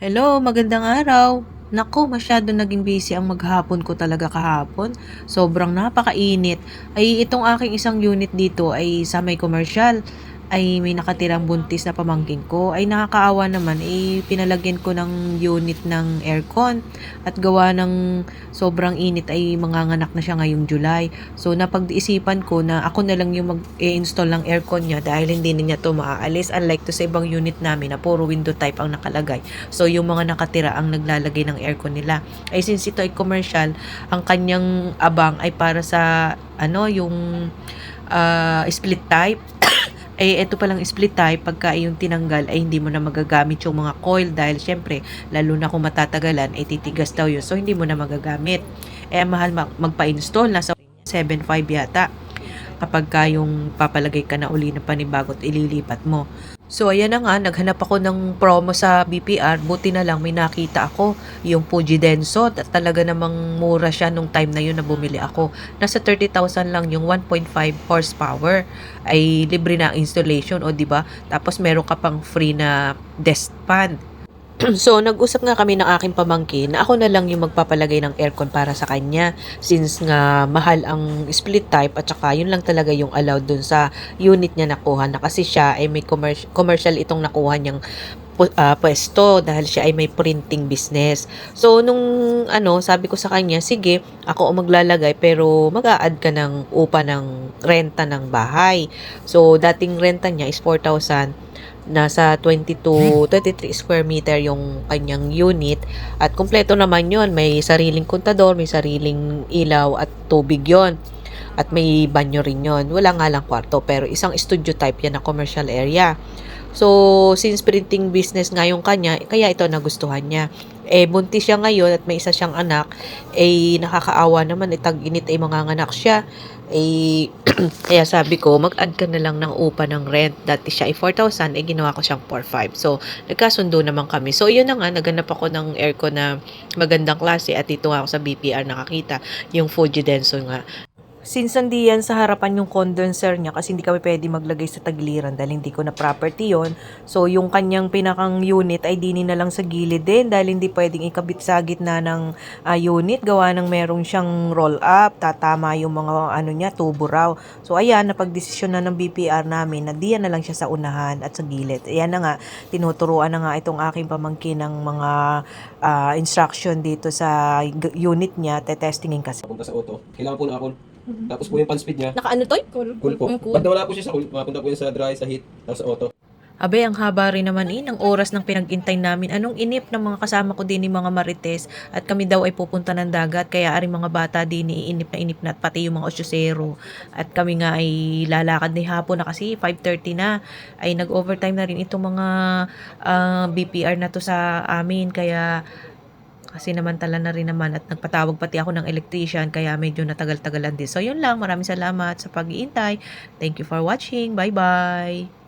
Hello, magandang araw. Naku, masyado naging busy ang maghapon ko talaga kahapon. Sobrang napakainit. Ay itong aking isang unit dito ay sa may commercial. Ay may nakatirang buntis na pamangkin ko. Ay nakakaawa naman. Pinalagyan ko ng unit ng aircon. At gawa ng sobrang init ay manganganak na siya ngayong July. So napag-iisipan ko na ako na lang yung mag-install ng aircon niya dahil hindi na niya to maaalis. Unlike to sa ibang unit namin na puro window type ang nakalagay. So, yung mga nakatira ang naglalagay ng aircon nila. Ay since ito ay commercial, ang kanyang abang ay para sa yung split type. Ito palang split type, pagka yung tinanggal ay hindi mo na magagamit yung mga coil dahil syempre, lalo na kung matatagalan, ay titigas daw yun. So, hindi mo na magagamit. Mahal magpa-install. Nasa 7.5 yata kapag yung papalagay ka na uli ng panibago at ililipat mo. So, ayan na nga, naghanap ako ng promo sa BPR. Buti na lang may nakita ako, yung Fuji Denso. At talaga namang mura siya nung time na yun na bumili ako. Nasa 30,000 lang yung 1.5 horsepower. Ay libre na ang installation, o di ba? Tapos meron ka pang free na desk fan. So, nag-usap nga kami ng aking pamangkin na ako na lang yung magpapalagay ng aircon para sa kanya since nga mahal ang split type at saka yun lang talaga yung allowed dun sa unit niya nakuha na kasi siya ay may commercial itong nakuha niyang pwesto dahil siya ay may printing business. So, nung sabi ko sa kanya, sige, ako ang maglalagay pero mag-a-add ka ng upa ng renta ng bahay. So, dating renta niya is 4,000, nasa 22, 23 square meter yung kanyang unit at kumpleto naman yon, may sariling kontador, may sariling ilaw at tubig yon at may banyo rin yon, wala nga lang kwarto pero isang studio type yan na commercial area. So, since printing business nga yung kanya, kaya ito nagustuhan niya. Buntis siya ngayon at may isa siyang anak. Nakakaawa naman, tag-init ay manganganak siya. Kaya sabi ko, mag-add ka na lang ng upa ng rent. Dati siya ay 4,000, ginawa ko siyang 4,500. So, nagkasundo naman kami. So, yun na nga, naganap ako ng aircon na magandang klase at dito nga ako sa BPR nakakita, yung Fuji Denso nga. Since hindi yan sa harapan yung condenser niya kasi hindi kami pwede maglagay sa tagiliran dahil hindi ko na property yon. So, yung kanyang pinakang unit ay dinin na lang sa gilid din dahil hindi pwedeng ikabit sa gitna ng unit. Gawa ng merong siyang roll up, tatama yung mga niya, tubo raw. So, ayan, napagdesisyon na ng BPR namin na diyan na lang siya sa unahan at sa gilid. Ayan na nga, tinuturuan na nga itong aking pamangkin ng mga instruction dito sa unit niya, testingin kasi. Papunta sa auto, kailangan po ng akon. Tapos po yung pan speed niya, Naka ano to? cool po. Ang cool. Pag nawala po siya sa cool, mapunta po yun sa dry, sa heat, tapos sa auto. Abe, ang haba rin naman ng oras ng pinag-intay namin. Anong inip ng mga kasama ko din ni mga marites at kami daw ay pupunta ng dagat. Kaya aring mga bata din inip na at pati yung mga osyosero. At kami nga ay lalakad ni hapon na kasi 5:30 na. Ay nag-overtime na rin itong mga BPR na to sa amin. Kaya kasi namantala na rin naman at nagpatawag pati ako ng electrician kaya medyo natagal-tagalan din. So yun lang, maraming salamat sa pag-iintay. Thank you for watching. Bye-bye!